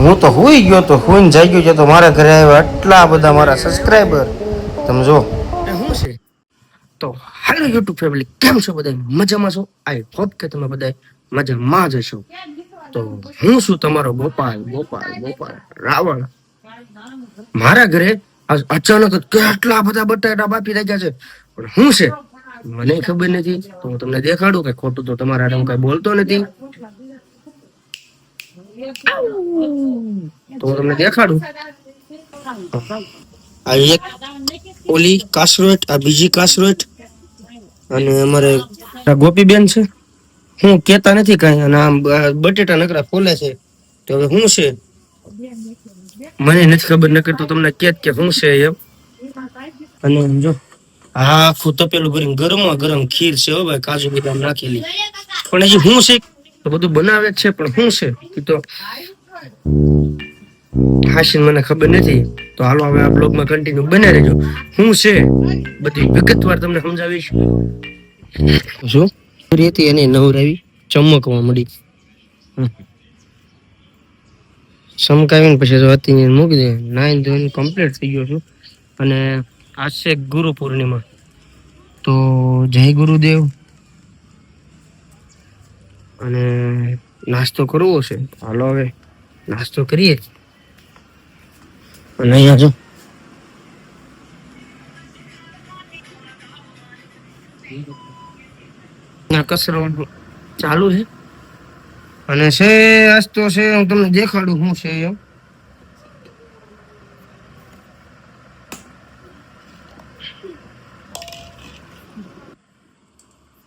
હું તો હુઈ ગયો તો હુઈને જાગ્યો છે તો મારા ઘરે આવ્યા આટલા બધા મારા સબસ્ક્રાઈબર. તમે જો શું છે તો હાલો યુટ્યુબ ફેમિલી, કેમ છો બધા? મજામાં છો? આઈ હોપ કે તમે બધા મજામાં જ હશો. તો હું છું તમારો ગોપાલ ગોપાલ ગોપાલ રાવળ. મારા ઘરે અચાનક જ કેટલા બધા બટાટા બાફી રહ્યા છે, પણ શું છે મને ખબર નથી. તો હું તમને દેખાડું કે ખોટું તો તમારા હું કઈ બોલતો નથી. તો હું તમને દેખાડું. આ એક ઓલી કાસરોટ, આ બીજી કાસરોટ, અને અમારે ગોપીબેન છે. હું કેતા નથી કઈ, અને આમ બટેટા નકરા ફોલે છે. તો હવે શું છે મને નથી ખબર, નકર તો તમને કે શું છે એમ. અને જો આ આખું તપેલું ભરીને ગરમા ગરમ ખીર છે હો ભાઈ, કાજુ બદામ નાખેલી. પણ હજી શું છે તો બધું બનાવે છે, પણ શું છે એ તો હાશીન મને ખબર નથી. તો હાલો હવે આ બ્લોગમાં કન્ટિન્યુ બને રહેજો. શું છે બધી વિગતવાર તમને સમજાવીશ. જો હતી એને નવરાવી ચમકવા મળી, ચમકાવીને પછી જો હતી મૂકી દે. નાઈન ધોઈને કમ્પ્લીટ થઈ ગયો છું, અને આજ છે ગુરુ પૂર્ણિમા. તો જય ગુરુદેવ. અને નાસ્તો કરવો છે, હાલો હવે નાસ્તો કરીએ. અને અહીંયા જો કચરો ચાલુ છે, અને છે આજ તો છે હું તમને દેખાડું શું છે એમ.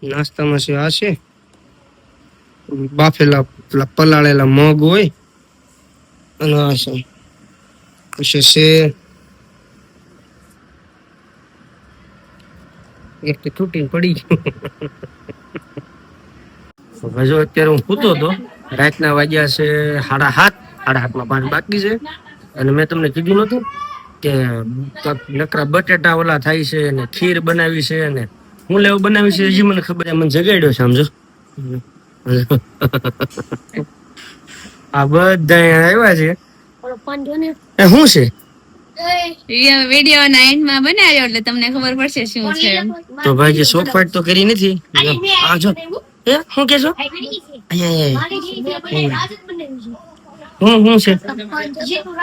નાસ્તામાં છે આ છે બાફેલા પલાળેલા મગ હોય, અને આ છે પછી છે એક તો તૂટીને પડી ગયું. જો અત્યારે હું સૂતો હતો, રાતના વાગ્યા છે 7:30, 7:30 બાકી છે. અને મેં તમને કીધું નતું કે નકરા બટેટા ઓલા થાય છે, ને ખીર બનાવી છે, ને હું લેવું બનાવી છે હજી મને ખબર. મને જગાડ્યો છે સમજો. આ બધા આવ્યા છે. શું છે વિડિયો ના એન્ડ માં બનાવ્યો એટલે તમને ખબર પડશે શું છે. તો ભાઈ જે સોફાટ તો કરી નથી. આ જો એ શું કે છો હું છે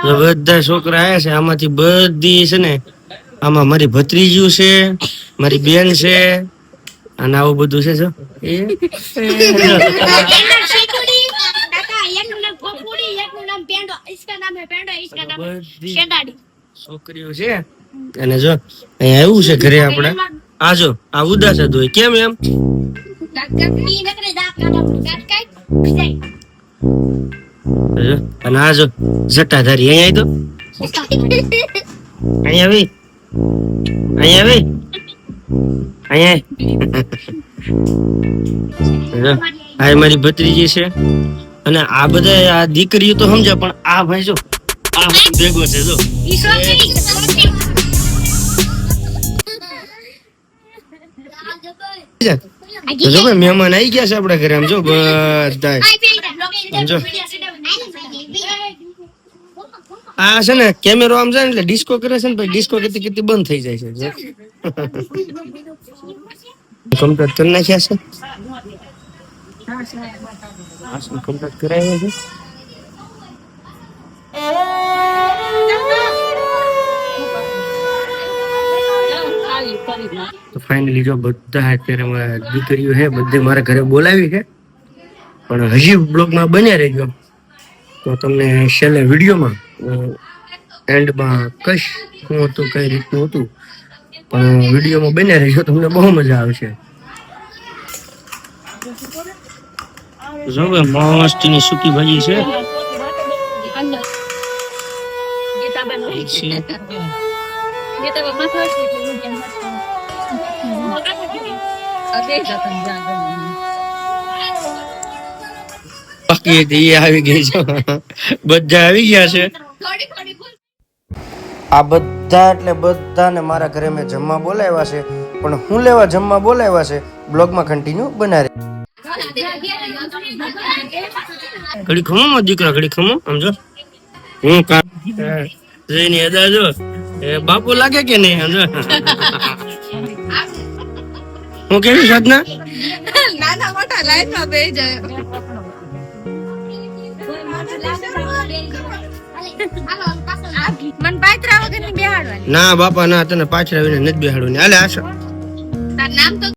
બધા છોકરા આયા છે. આમાંથી બધી છે ને, આમાં મારી ભત્રીજ્યું છે, મારી બેન છે, અને આવું બધું છે. જો છોકરીઓ છે. અને જો અહીંયા આવ્યું છે ઘરે આપડે. આ જો આ ઉદાસ જ હોય કેમ એમ. અને આ જો જટાધારી અહીંયા આવી તો અહીંયા આ મારી ભત્રીજી છે. અને આ બધા આ દીકરીઓ તો સમજે, પણ આ ભાઈ જો આ ભેગો છે. જો જો ભાઈ મહેમાન આવી ગયા છે આપડા ઘરે. આમ જો બધા સમજો. આ છે ને કેમેરો આમ જાય ને એટલે ડિસ્કો કરે છે ને, પછી ડિસ્કો કરતી કરતી બંધ થઈ જાય છે. કમ્પ્લીટ કરી નાખ્યા છે, કમ્પ્લીટ કરાવ્યા છે. તો ફાઇનલી જો બધા અત્યારે દીકરીઓ છે બધે મારા ઘરે બોલાવી છે, પણ હજી બ્લોગમાં બન્યા રહેજો. તો તમને છેલ્લે વિડીયોમાં એન્ડમાં કહીશ શું હતું, કઈ રીતનું હતું. પણ વિડીયોમાં બન્યા રહેજો, તમને બહુ મજા આવશે. જો મસ્તીની સૂકી ભાજી છે. બાકી આવી ગઈ છે, બધા આવી ગયા છે. આ બધા એટલે બધાને મારા ઘરે મેં જમવા બોલાવ્યા છે, પણ હું લેવા જમવા બોલાવ્યા છે બ્લોગમાં કન્ટિન્યુ બનાવે. ઘડી ખમો દીકરા, ઘડી ખમો. સમજો હું જોઈને અદા જો એ બાપુ લાગે કે નહીં સમજો હું કેવી સાધના નાના મોટા લાઈન માં બેસી જાય મન પાત્રા વગર ની બેહાડવાની ના બાપા ના તને પાછળ આવીને નથી બેહાડવાની હાલે આશા તાર નામ તો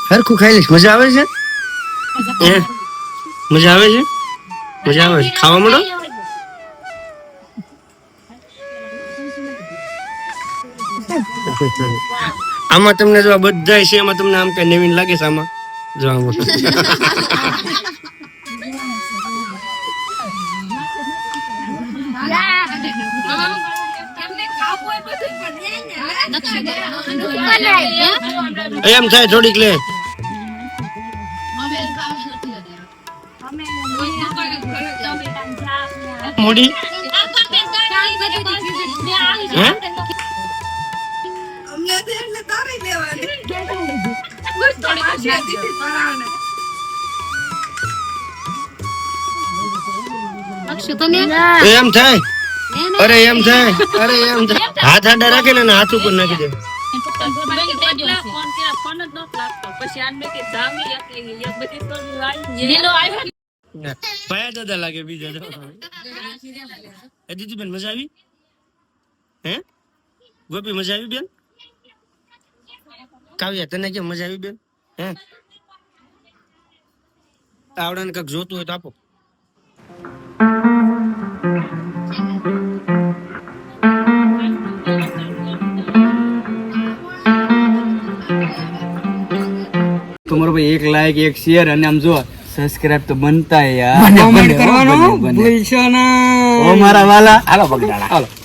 હરખું ખાઈ લઈશ મજા આવે છે મજા આવે છે મજા આવે છે ખાવા માંડો આમાં તમને જો બધા છે એમાં તમને આમ કઈ નવીન લાગે છે આમાં જો આમાં એમ થાય થોડીક લે મોડી હે એમ થાય અરે એમ થાય હાથ આડા રાખે ને હાથ ઉપર નાખી દે ભયા દાદા લાગે બીજા દીદી બેન મજા આવી હે ગોપી મજા આવી બેન કાવ્યા તને કેમ મજા આવી બેન હે આવડાને કઈક જોતું હોય તો આપો તમારો ભાઈ 1 લાઈક 1 શેર અને આમ જો સબસ્ક્રાઇબ તો બનતા યાર કમેન્ટ કરવાનો ભૂલશો ના ઓ મારા વાલા હાલો બગડાળા હાલો